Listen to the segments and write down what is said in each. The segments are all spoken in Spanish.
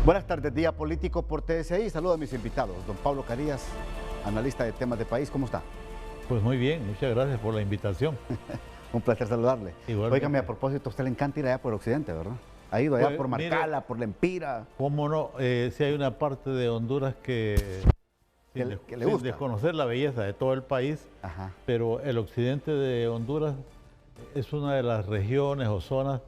Buenas tardes, Día Político por TSI. Saludo a mis invitados. Don Pablo Carías, analista de temas de país. ¿Cómo está? Pues muy bien, muchas gracias por la invitación. Un placer saludarle. Igualmente. Óigame, a propósito, a usted le encanta ir allá por Occidente, ¿verdad? Ha ido allá Pues, por Marcala, por La Empira. ¿Cómo no? Si hay una parte de Honduras que Que le sin gusta. desconocer la belleza de todo el país, Ajá. pero el occidente de Honduras es una de las regiones o zonas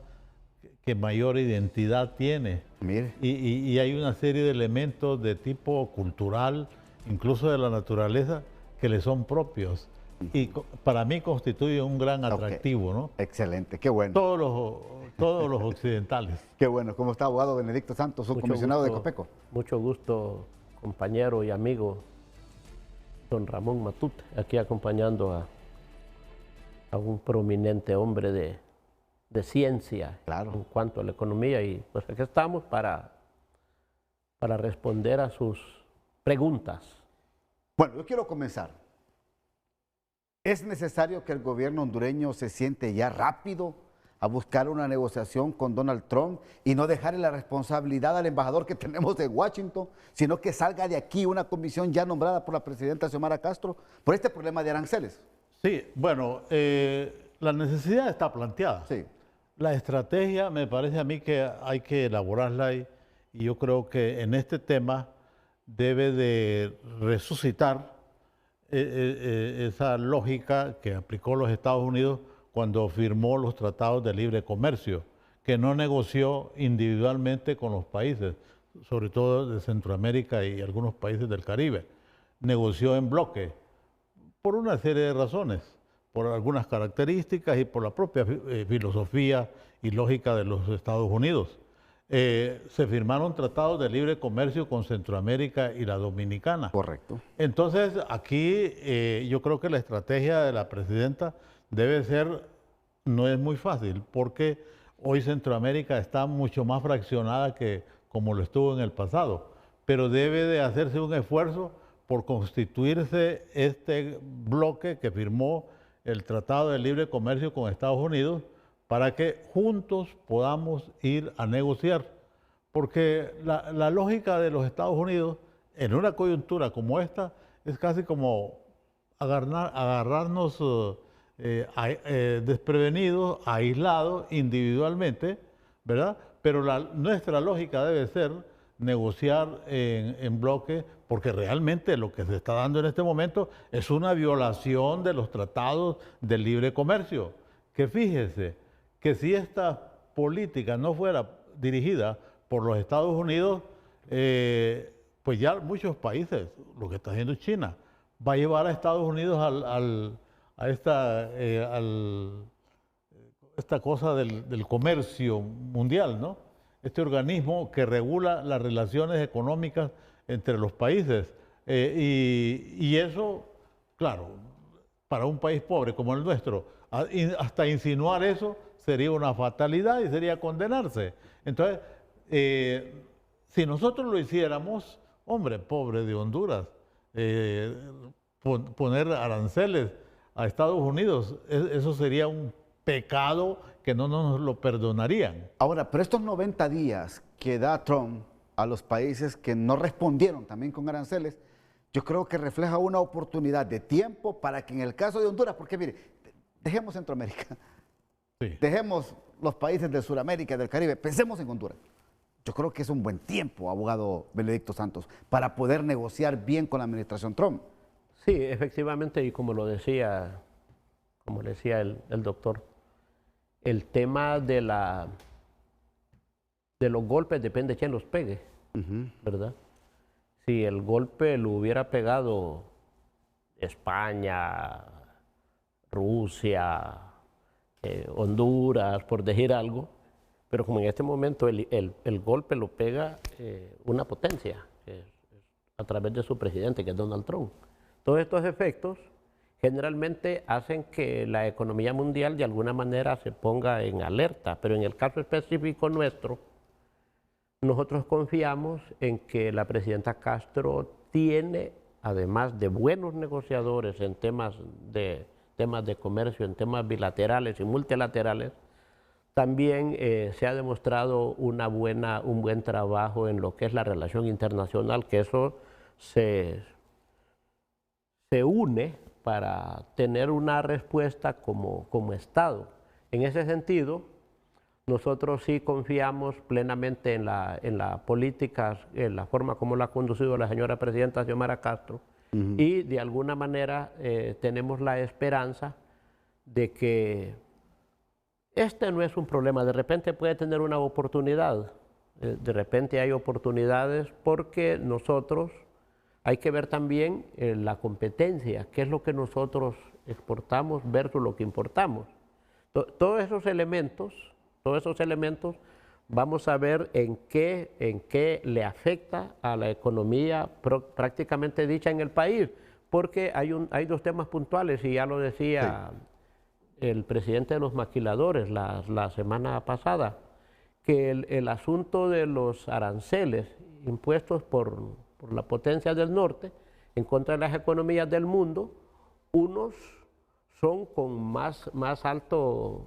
que mayor identidad tiene. Mire. Y hay una serie de elementos de tipo cultural, incluso de la naturaleza, que le son propios. Y para mí constituye un gran atractivo, ¿no? Excelente, qué bueno. Todos los occidentales. Qué bueno. ¿Cómo está, abogado Benedicto Santos, subcomisionado de Copeco? Mucho gusto, compañero y amigo don Ramón Matute, aquí acompañando a un prominente hombre de ciencia, Claro, en cuanto a la economía, y pues aquí estamos para responder a sus preguntas. Bueno, yo quiero comenzar. ¿Es necesario que el gobierno hondureño se siente ya rápido a buscar una negociación con Donald Trump y no dejarle la responsabilidad al embajador que tenemos de Washington, sino que salga de aquí una comisión ya nombrada por la presidenta Xiomara Castro por este problema de aranceles? Sí, bueno, la necesidad está planteada. Sí. La estrategia me parece a mí que hay que elaborarla y yo creo que en este tema debe de resucitar esa lógica que aplicó los Estados Unidos cuando firmó los tratados de libre comercio, que no negoció individualmente con los países, sobre todo de Centroamérica y algunos países del Caribe. Negoció en bloque por una serie de razones, por algunas características y por la propia filosofía y lógica de los Estados Unidos. Se firmaron tratados de libre comercio con Centroamérica y la Dominicana. Correcto. Entonces, aquí yo creo que la estrategia de la presidenta debe ser, no es muy fácil, porque hoy Centroamérica está mucho más fraccionada que como lo estuvo en el pasado, pero debe de hacerse un esfuerzo por constituirse este bloque que firmó el Tratado de Libre Comercio con Estados Unidos para que juntos podamos ir a negociar. Porque la lógica de los Estados Unidos en una coyuntura como esta es casi como agarrarnos desprevenidos, aislados individualmente, ¿verdad? Pero nuestra lógica debe ser negociar en bloque, porque realmente lo que se está dando en este momento es una violación de los tratados de libre comercio. Que fíjese que si esta política no fuera dirigida por los Estados Unidos, pues ya muchos países, lo que está haciendo China, va a llevar a Estados Unidos a esta cosa del comercio mundial, ¿no? Este organismo que regula las relaciones económicas entre los países. Y eso, claro, para un país pobre como el nuestro, hasta insinuar eso sería una fatalidad y sería condenarse. Entonces, si nosotros lo hiciéramos, hombre, pobre de Honduras, poner aranceles a Estados Unidos, eso sería un pecado que no nos lo perdonarían. Ahora, pero estos 90 días que da Trump a los países que no respondieron también con aranceles, yo creo que refleja una oportunidad de tiempo para que en el caso de Honduras, porque mire, dejemos Centroamérica, Sí. dejemos los países de Sudamérica, del Caribe, pensemos en Honduras. Yo creo que es un buen tiempo, abogado Benedicto Santos, para poder negociar bien con la administración Trump. Sí, efectivamente, y como decía el doctor, el tema de los golpes depende de quién los pegue, ¿verdad? Si el golpe lo hubiera pegado España, Rusia, Honduras, por decir algo, pero como en este momento el golpe lo pega una potencia, a través de su presidente, que es Donald Trump. Todos estos efectos generalmente hacen que la economía mundial de alguna manera se ponga en alerta, pero en el caso específico nuestro, nosotros confiamos en que la presidenta Castro tiene, además de buenos negociadores en temas de comercio, en temas bilaterales y multilaterales, También se ha demostrado un buen trabajo en lo que es la relación internacional, que eso se une para tener una respuesta como Estado. En ese sentido, nosotros sí confiamos plenamente en la política, en la forma como la ha conducido la señora presidenta Xiomara Castro, y de alguna manera tenemos la esperanza de que este no es un problema. De repente puede tener una oportunidad, de repente hay oportunidades porque nosotros hay que ver también la competencia, qué es lo que nosotros exportamos versus lo que importamos. Todos esos elementos vamos a ver en qué le afecta a la economía prácticamente dicha en el país, porque hay dos temas puntuales y ya lo decía el presidente de los maquiladores la semana pasada, que el asunto de los aranceles impuestos por la potencia del norte en contra de las economías del mundo, unos son con más alto,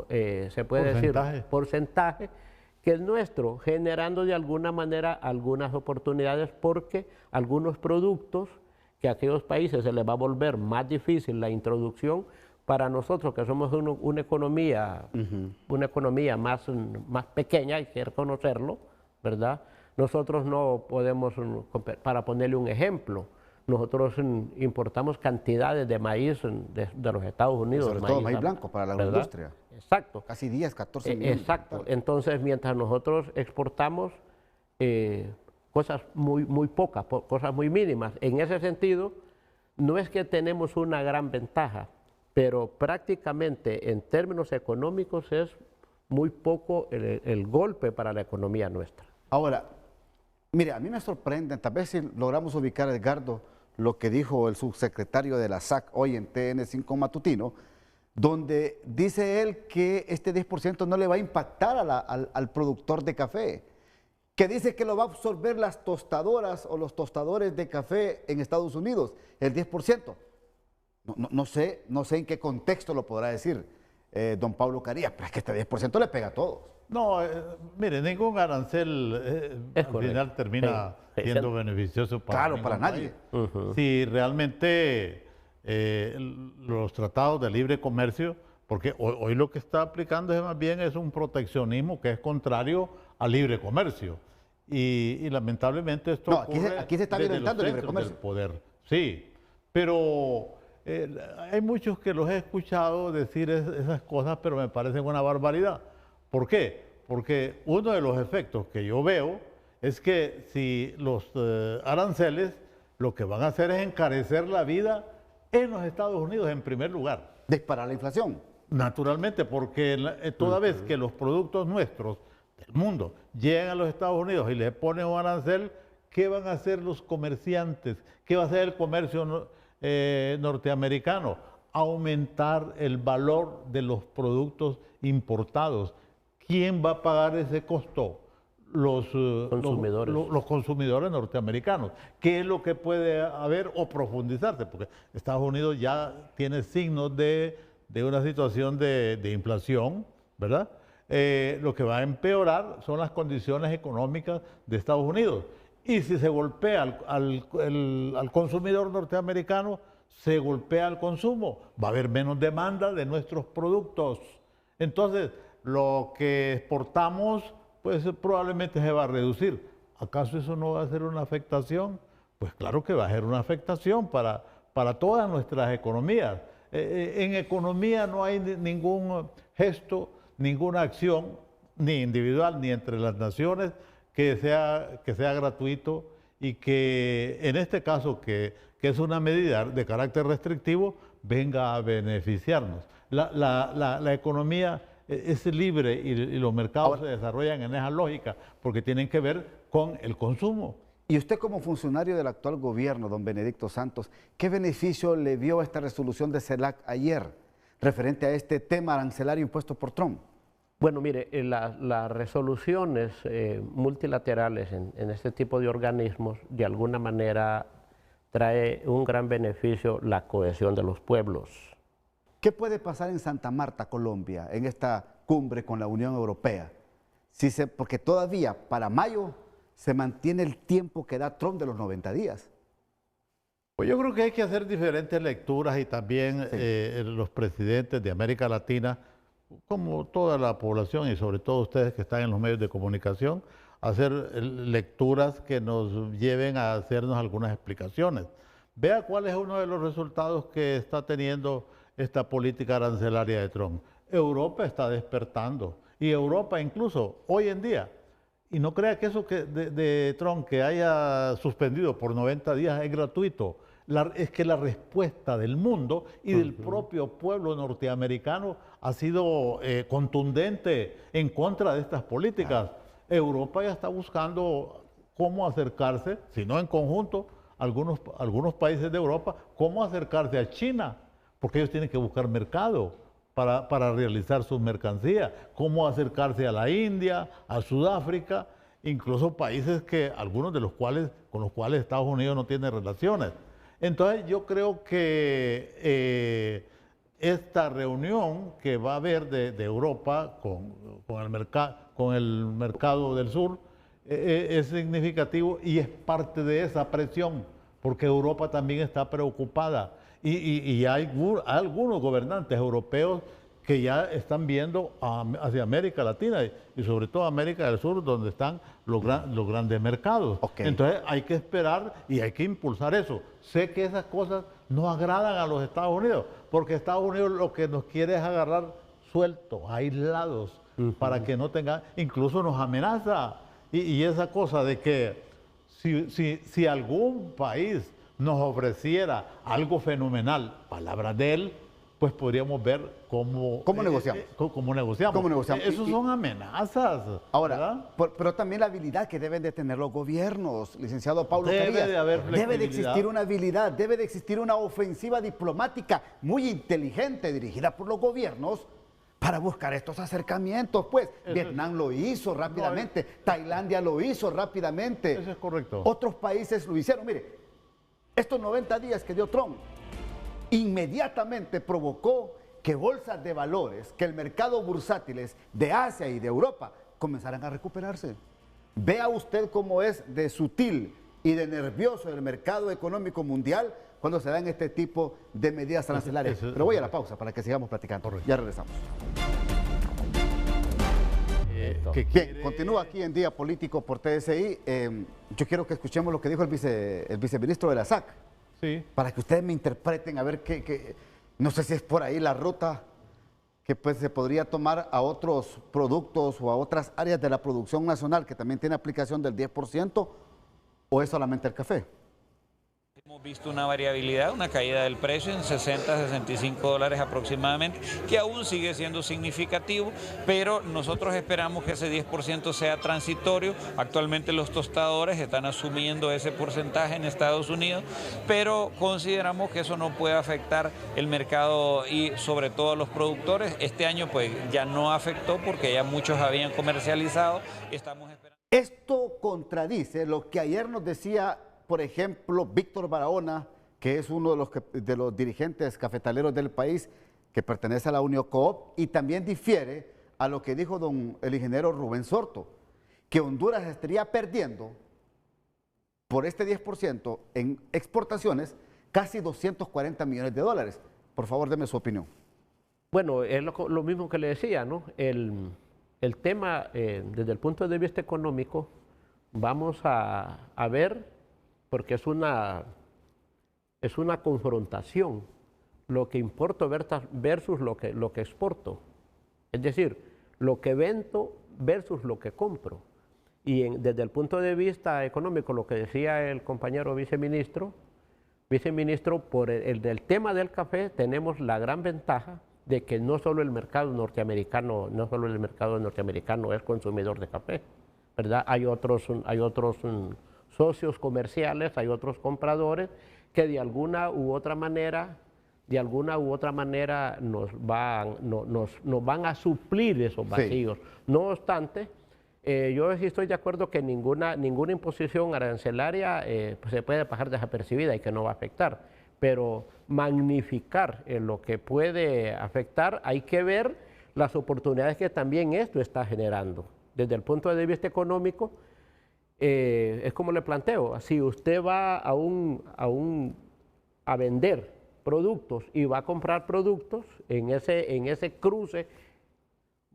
se puede decir, porcentaje que el nuestro, generando de alguna manera algunas oportunidades porque algunos productos que a aquellos países se les va a volver más difícil la introducción, para nosotros que somos una economía más pequeña, hay que reconocerlo, ¿verdad? Nosotros no podemos, para ponerle un ejemplo, nosotros importamos cantidades de maíz de los Estados Unidos. Sobre todo maíz blanco para la agroindustria. Exacto. Casi 10, 14 millones. Exacto. Entonces, mientras nosotros exportamos cosas muy pocas, cosas muy mínimas. En ese sentido, no es que tenemos una gran ventaja, pero prácticamente en términos económicos es muy poco el golpe para la economía nuestra. Ahora, mire, a mí me sorprende, tal vez si logramos ubicar, Edgardo, lo que dijo el subsecretario de la SAC hoy en TN5 Matutino, donde dice él que este 10% no le va a impactar al productor de café, que dice que lo va a absorber las tostadoras o los tostadores de café en Estados Unidos, el 10%. No sé en qué contexto lo podrá decir don Pablo Carías, pero es que este 10% le pega a todos. No, mire, ningún arancel al final termina siendo beneficioso para nadie. Si realmente los tratados de libre comercio, porque hoy lo que está aplicando es más bien es un proteccionismo que es contrario al libre comercio. Y lamentablemente esto aquí se está violentando el libre comercio. Del poder. Sí, pero hay muchos que los he escuchado decir esas cosas, pero me parecen una barbaridad. ¿Por qué? Porque uno de los efectos que yo veo es que si los aranceles lo que van a hacer es encarecer la vida en los Estados Unidos en primer lugar. Disparar la inflación. Naturalmente, porque toda vez que los productos nuestros del mundo llegan a los Estados Unidos y les ponen un arancel, ¿qué van a hacer los comerciantes? ¿Qué va a hacer el comercio norteamericano? Aumentar el valor de los productos importados. ¿Quién va a pagar ese costo? Los consumidores norteamericanos. ¿Qué es lo que puede haber o profundizarse? Porque Estados Unidos ya tiene signos de una situación de inflación, ¿verdad? Lo que va a empeorar son las condiciones económicas de Estados Unidos. Y si se golpea al consumidor norteamericano, se golpea al consumo. Va a haber menos demanda de nuestros productos. Entonces, lo que exportamos, pues probablemente se va a reducir. ¿Acaso eso no va a ser una afectación? Pues claro que va a ser una afectación para todas nuestras economías. En economía no hay ningún gesto, ninguna acción, ni individual, ni entre las naciones, que sea gratuito y que en este caso, que es una medida de carácter restrictivo, venga a beneficiarnos. La economía es libre y los mercados se desarrollan en esa lógica porque tienen que ver con el consumo. Y usted como funcionario del actual gobierno, don Benedicto Santos, ¿qué beneficio le vio a esta resolución de CELAC ayer referente a este tema arancelario impuesto por Trump? Bueno, mire, las resoluciones multilaterales en este tipo de organismos de alguna manera trae un gran beneficio la cohesión de los pueblos. ¿Qué puede pasar en Santa Marta, Colombia, en esta cumbre con la Unión Europea? Porque todavía para mayo se mantiene el tiempo que da Trump de los 90 días. Pues yo creo que hay que hacer diferentes lecturas y también los presidentes de América Latina, como toda la población y sobre todo ustedes que están en los medios de comunicación, hacer lecturas que nos lleven a hacernos algunas explicaciones. Vea cuál es uno de los resultados que está teniendo esta política arancelaria de Trump. Europa está despertando y Europa incluso hoy en día, y no crea que eso de Trump que haya suspendido por 90 días es gratuito, es que la respuesta del mundo y del propio pueblo norteamericano ha sido contundente en contra de estas políticas. Europa ya está buscando cómo acercarse, si no en conjunto, algunos países de Europa, cómo acercarse a China, porque ellos tienen que buscar mercado para realizar sus mercancías, cómo acercarse a la India, a Sudáfrica, incluso países algunos de los cuales, con los cuales Estados Unidos no tiene relaciones. Entonces yo creo que esta reunión que va a haber de Europa con el mercado del sur es significativo y es parte de esa presión, porque Europa también está preocupada y hay algunos gobernantes europeos que ya están viendo hacia América Latina y sobre todo América del Sur, donde están los grandes mercados. Entonces hay que esperar y hay que impulsar eso. Sé que esas cosas no agradan a los Estados Unidos, porque Estados Unidos lo que nos quiere es agarrar sueltos, aislados, para que no tengan, incluso nos amenaza. Y esa cosa de que si algún país nos ofreciera algo fenomenal, palabras de él, pues podríamos ver cómo negociamos. Cómo negociamos. Esos son amenazas. Ahora, pero también la habilidad que deben de tener los gobiernos, licenciado Paulo Carías. Debe de existir una habilidad, debe de existir una ofensiva diplomática muy inteligente dirigida por los gobiernos para buscar estos acercamientos. Pues Vietnam lo hizo rápidamente, Tailandia lo hizo rápidamente. Eso es correcto. Otros países lo hicieron. Mire, estos 90 días que dio Trump inmediatamente provocó que bolsas de valores, que el mercado bursátiles de Asia y de Europa comenzaran a recuperarse. Vea usted cómo es de sutil y de nervioso el mercado económico mundial cuando se dan este tipo de medidas arancelarias. Pero voy a la pausa para que sigamos platicando. Ya regresamos. Bien, continúa aquí en Día Político por TSI. Yo quiero que escuchemos lo que dijo el viceministro de la SAC. Sí. Para que ustedes me interpreten, a ver no sé si es por ahí la ruta que pues se podría tomar a otros productos o a otras áreas de la producción nacional que también tiene aplicación del 10%, o es solamente el café. Hemos visto una variabilidad, una caída del precio en 60 a 65 dólares aproximadamente, que aún sigue siendo significativo, pero nosotros esperamos que ese 10% sea transitorio. Actualmente los tostadores están asumiendo ese porcentaje en Estados Unidos, pero consideramos que eso no puede afectar el mercado y sobre todo a los productores. Este año pues ya no afectó porque ya muchos habían comercializado. Estamos esperando. Esto contradice lo que ayer nos decía, por ejemplo, Víctor Barahona, que es uno de los dirigentes cafetaleros del país, que pertenece a la Uniocoop, y también difiere a lo que dijo el ingeniero Rubén Sorto, que Honduras estaría perdiendo por este 10% en exportaciones casi 240 millones de dólares. Por favor, deme su opinión. Bueno, es lo mismo que le decía, ¿no? El tema, desde el punto de vista económico, vamos a ver, porque es una confrontación, lo que importo versus lo que exporto. Es decir, lo que vendo versus lo que compro. Y desde el punto de vista económico, lo que decía el compañero viceministro, por del tema del café tenemos la gran ventaja de que no solo el mercado norteamericano es consumidor de café, ¿verdad? Hay otros socios comerciales, hay otros compradores que de alguna u otra manera nos van a suplir esos vacíos. Sí. No obstante, yo sí estoy de acuerdo que ninguna imposición arancelaria pues se puede pasar desapercibida y que no va a afectar, pero magnificar lo que puede afectar, hay que ver las oportunidades que también esto está generando. Desde el punto de vista económico, es como le planteo, si usted va a vender productos y va a comprar productos, en ese cruce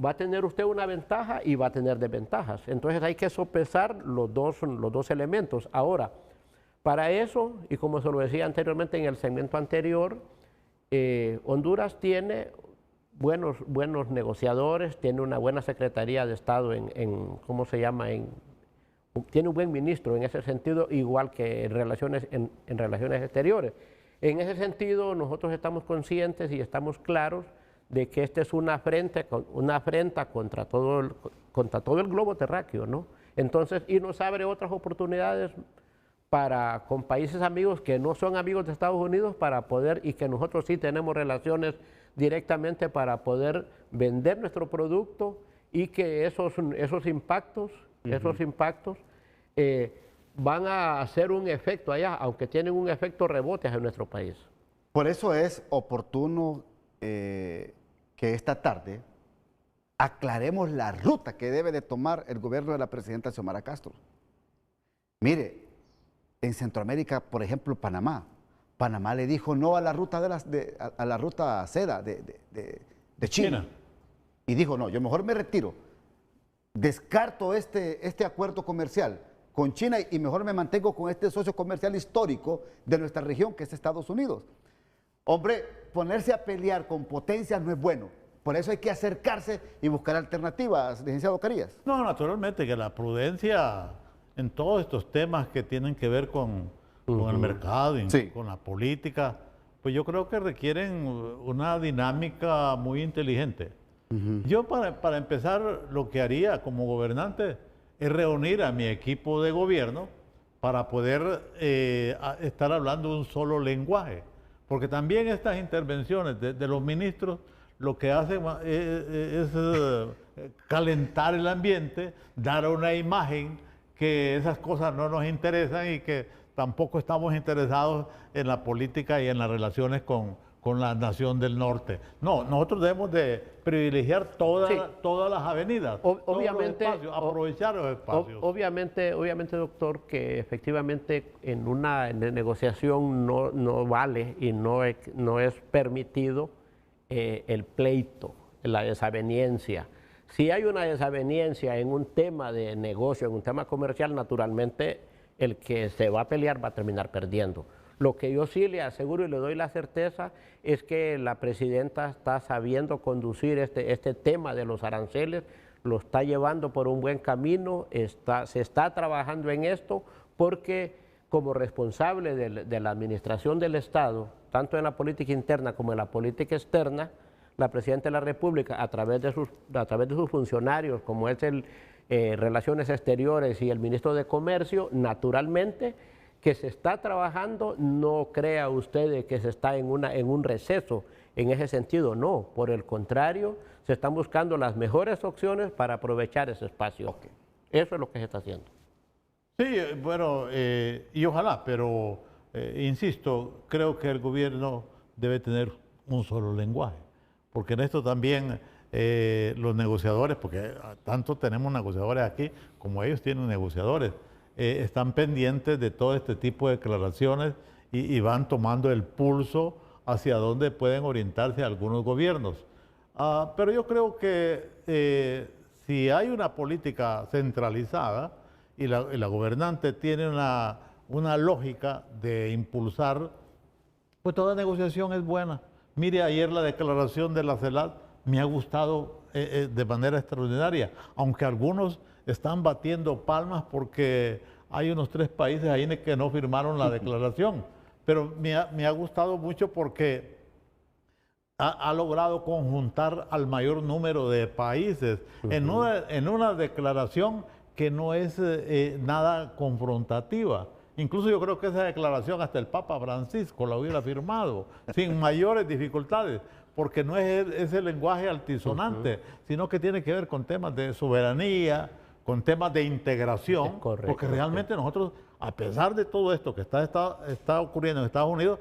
va a tener usted una ventaja y va a tener desventajas. Entonces hay que sopesar los dos elementos. Ahora, para eso, y como se lo decía anteriormente en el segmento anterior, Honduras tiene buenos negociadores, tiene una buena Secretaría de Estado ¿cómo se llama? Tiene un buen ministro en ese sentido, igual que en relaciones exteriores. En ese sentido, nosotros estamos conscientes y estamos claros de que esta es una afrenta contra todo el globo terráqueo, ¿no? Entonces, y nos abre otras oportunidades con países amigos que no son amigos de Estados Unidos para poder, y que nosotros sí tenemos relaciones directamente para poder vender nuestro producto y que esos impactos van a hacer un efecto allá, aunque tienen un efecto rebote en nuestro país. Por eso es oportuno que esta tarde aclaremos la ruta que debe de tomar el gobierno de la presidenta Xiomara Castro. Mire, en Centroamérica, por ejemplo, Panamá le dijo no a la ruta a la ruta seda de China. Y dijo, no, yo mejor me retiro, descarto este acuerdo comercial con China y mejor me mantengo con este socio comercial histórico de nuestra región, que es Estados Unidos. Hombre, ponerse a pelear con potencias no es bueno. Por eso hay que acercarse y buscar alternativas, licenciado Carías. No, naturalmente que la prudencia en todos estos temas que tienen que ver con el mercado y sí, con la política, pues yo creo que requieren una dinámica muy inteligente. Yo para empezar, lo que haría como gobernante es reunir a mi equipo de gobierno para poder estar hablando un solo lenguaje. Porque también estas intervenciones de los ministros lo que hacen es calentar el ambiente, dar una imagen que esas cosas no nos interesan y que tampoco estamos interesados en la política y en las relaciones con la nación del norte. No, nosotros debemos de privilegiar todas las avenidas, obviamente, todos los espacios, aprovechar los espacios. Obviamente, doctor, que efectivamente en una negociación no vale y no es permitido el pleito, la desaveniencia. Si hay una desaveniencia en un tema de negocio, en un tema comercial, naturalmente el que se va a pelear va a terminar perdiendo. Lo que yo sí le aseguro y le doy la certeza es que la presidenta está sabiendo conducir este tema de los aranceles, lo está llevando por un buen camino, se está trabajando en esto porque como responsable de la administración del Estado, tanto en la política interna como en la política externa, la Presidenta de la República, a través de sus funcionarios, como es el Relaciones Exteriores y el Ministro de Comercio, naturalmente que se está trabajando, no crea usted que se está en un receso en ese sentido, no, por el contrario, se están buscando las mejores opciones para aprovechar ese espacio. Okay. Eso es lo que se está haciendo. Sí, bueno, y ojalá, pero insisto, creo que el gobierno debe tener un solo lenguaje, porque en esto también los negociadores, porque tanto tenemos negociadores aquí como ellos tienen negociadores, están pendientes de todo este tipo de declaraciones y van tomando el pulso hacia dónde pueden orientarse algunos gobiernos. Pero yo creo que si hay una política centralizada y la gobernante tiene una lógica de impulsar, pues toda negociación es buena. Mire, ayer la declaración de la CELAC me ha gustado de manera extraordinaria, aunque algunos están batiendo palmas porque hay unos 3 países ahí que no firmaron la declaración, pero me ha gustado mucho porque ha logrado conjuntar al mayor número de países en una declaración que no es nada confrontativa. Incluso yo creo que esa declaración hasta el Papa Francisco la hubiera firmado sin mayores dificultades, porque no es ese lenguaje altisonante, sino que tiene que ver con temas de soberanía, con temas de integración, correcto, porque realmente nosotros, a pesar de todo esto que está ocurriendo en Estados Unidos,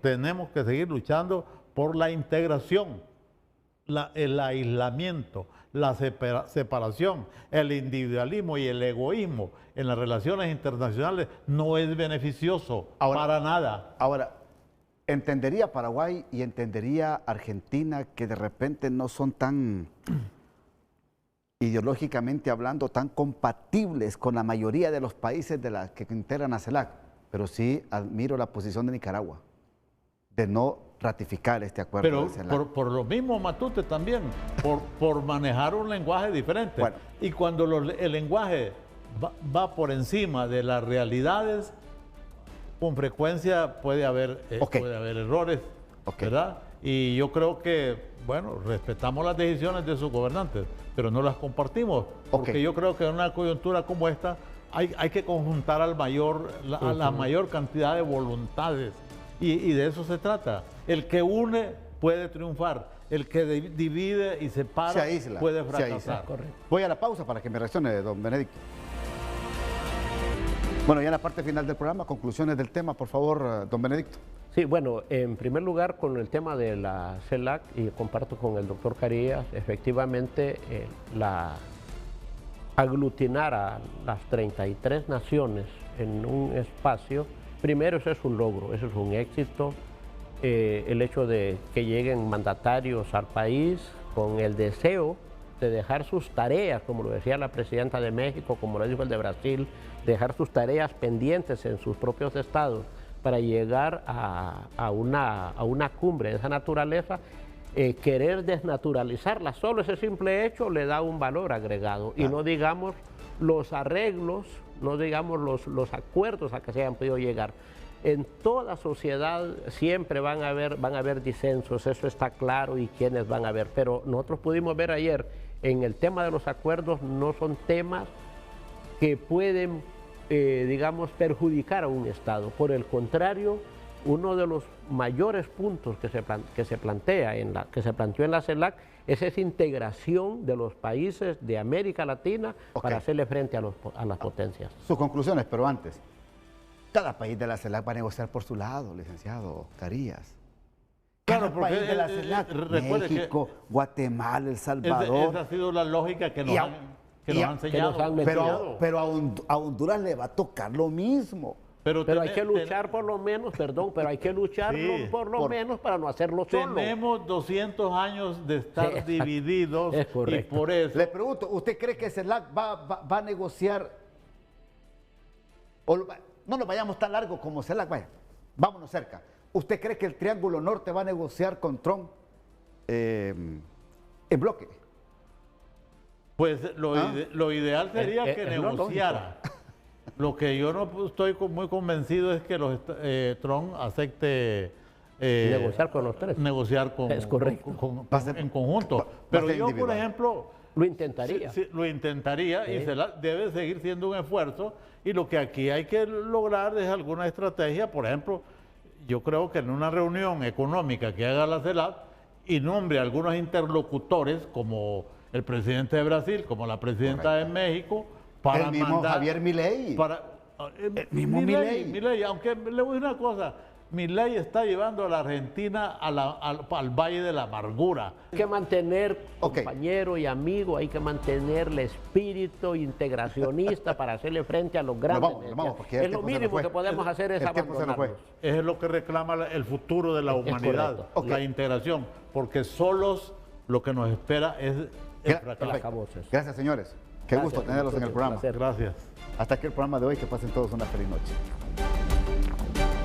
tenemos que seguir luchando por la integración. el aislamiento, la separación, el individualismo y el egoísmo en las relaciones internacionales no es beneficioso para nada. Ahora, ¿entendería Paraguay y entendería Argentina que de repente no son tan, ideológicamente hablando, tan compatibles con la mayoría de los países de que integran a CELAC? Pero sí admiro la posición de Nicaragua, de no ratificar este acuerdo. Pero de CELAC. por lo mismo, Matute, también, por manejar un lenguaje diferente. Bueno. Y cuando el lenguaje va por encima de las realidades, con frecuencia puede haber errores, ¿verdad? Y yo creo que, bueno, respetamos las decisiones de sus gobernantes, pero no las compartimos, porque yo creo que en una coyuntura como esta hay que conjuntar a la mayor cantidad de voluntades, y de eso se trata. El que une puede triunfar, el que divide y separa puede fracasar. Voy a la pausa para que me reaccione, don Benedicto. Bueno, ya en la parte final del programa, conclusiones del tema, por favor, don Benedicto. Sí, bueno, en primer lugar, con el tema de la CELAC, y comparto con el doctor Carías, efectivamente, aglutinar a las 33 naciones en un espacio, primero eso es un logro, eso es un éxito. El hecho de que lleguen mandatarios al país con el deseo de dejar sus tareas, como lo decía la presidenta de México, como lo dijo el de Brasil, dejar sus tareas pendientes en sus propios estados para llegar a una cumbre de esa naturaleza, querer desnaturalizarla. Solo ese simple hecho le da un valor agregado. Y no digamos los arreglos, no digamos los acuerdos a que se hayan podido llegar. En toda sociedad siempre van a haber disensos, eso está claro, y quiénes van a haber. Pero nosotros pudimos ver ayer, en el tema de los acuerdos, no son temas que pueden, digamos, perjudicar a un Estado. Por el contrario, uno de los mayores puntos que se planteó en la CELAC es esa integración de los países de América Latina para hacerle frente a las potencias. Sus conclusiones, pero antes, cada país de la CELAC va a negociar por su lado, licenciado Carías. Cada país de la CELAC, México, Guatemala, El Salvador. Esa ha sido la lógica que nos han enseñado. Pero a Honduras le va a tocar lo mismo. Pero hay que luchar por lo menos, pero hay que luchar por lo menos para no hacerlo solo. Tenemos 200 años de estar divididos, es correcto. Y por eso... Le pregunto, ¿usted cree que CELAC va a negociar? No nos vayamos tan largo como CELAC, vaya, vámonos cerca. ¿Usted cree que el Triángulo Norte va a negociar con Trump en bloque? Pues lo ideal sería que negociara. Lo que yo no estoy muy convencido es que Trump acepte negociar con los tres. Negociar en conjunto. Pero yo, por ejemplo... Lo intentaría. Sí, lo intentaría, y debe seguir siendo un esfuerzo. Y lo que aquí hay que lograr es alguna estrategia. Por ejemplo, yo creo que en una reunión económica que haga la CELAC y nombre a algunos interlocutores, como el presidente de Brasil, como la presidenta de México, para el mismo Javier Milei. El mismo Milei, aunque le voy a decir una cosa, Milei está llevando a la Argentina al Valle de la Amargura. Hay que mantener, compañero y amigo, hay que mantener el espíritu integracionista para hacerle frente a los grandes. Es lo mínimo que podemos hacer, es abandonarlos. Es lo que reclama el futuro de la humanidad, la integración, porque solos lo que nos espera es el fracaso. Gracias, señores. Qué gusto tenerlos en el programa. Gracias. Hasta aquí el programa de hoy. Que pasen todos una feliz noche.